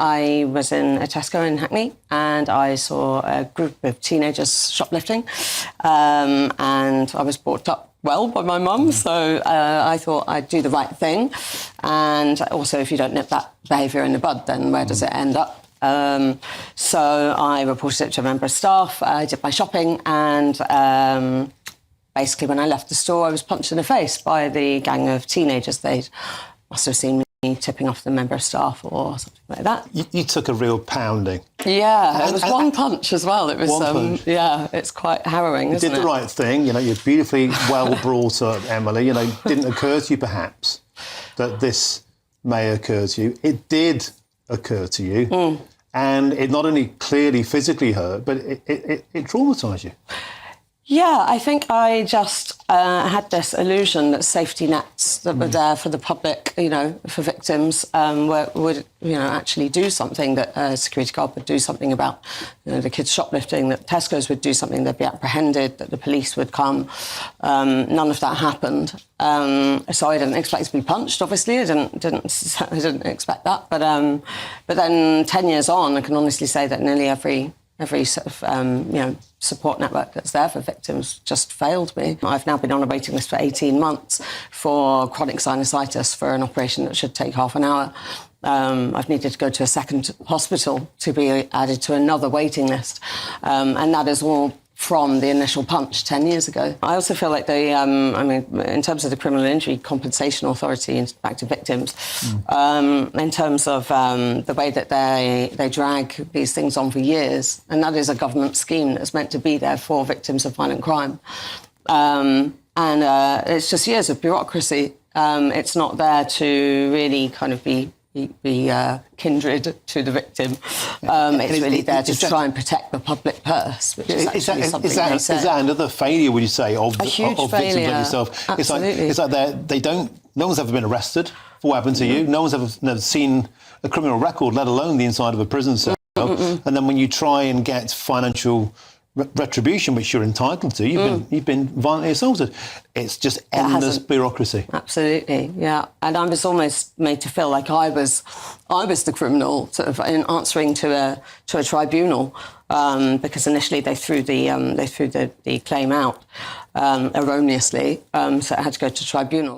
I was in a Tesco in Hackney and I saw a group of teenagers shoplifting, and I was brought up well by my mum, so I thought I'd do the right thing. And also, if you don't nip that behaviour in the bud, then where does it end up? So I reported it to a member of staff, I did my shopping, and basically when I left the store, I was punched in the face by the gang of teenagers. They must have seen me tipping off the member of staff or something like that. You took a real pounding. Yeah, it was one punch as well. It was, one punch. Yeah, it's quite harrowing, isn't it? You did the right thing. You know, you're beautifully well brought up, Emily. You know, didn't occur to you perhaps that this may occur to you. It did occur to you, and it not only clearly physically hurt, but it traumatised you. Yeah, I think I just had this illusion that safety nets that were there for the public, you know, for victims, would, you know, actually do something, that a security guard would do something about, you know, the kids shoplifting, that Tesco's would do something, they'd be apprehended, that the police would come. None of that happened. So I didn't expect to be punched, obviously. I didn't expect that. But then 10 years on, I can honestly say that nearly every sort of, you know, support network that's there for victims just failed me. I've now been on a waiting list for 18 months for chronic sinusitis for an operation that should take half an hour. I've needed to go to a second hospital to be added to another waiting list. And that is all from the initial punch 10 years ago. I also feel like they, I mean, in terms of the Criminal Injury Compensation Authority and back to victims, in terms of the way that they drag these things on for years, and that is a government scheme that's meant to be there for victims of violent crime. And it's just years of bureaucracy. It's not there to really kind of be kindred to the victim. It's really there to try and protect the public purse, which is actually something they say. Is that another failure, would you say, of victims like yourself? Absolutely. It's like no one's ever been arrested for what happened to you. No one's ever seen a criminal record, let alone the inside of a prison cell. And then when you try and get financial retribution, which you're entitled to, you've been violently assaulted. It's just endless bureaucracy. Absolutely, yeah. And I was almost made to feel like I was the criminal, sort of in answering to a tribunal, because initially they threw the claim out erroneously, so it had to go to tribunal.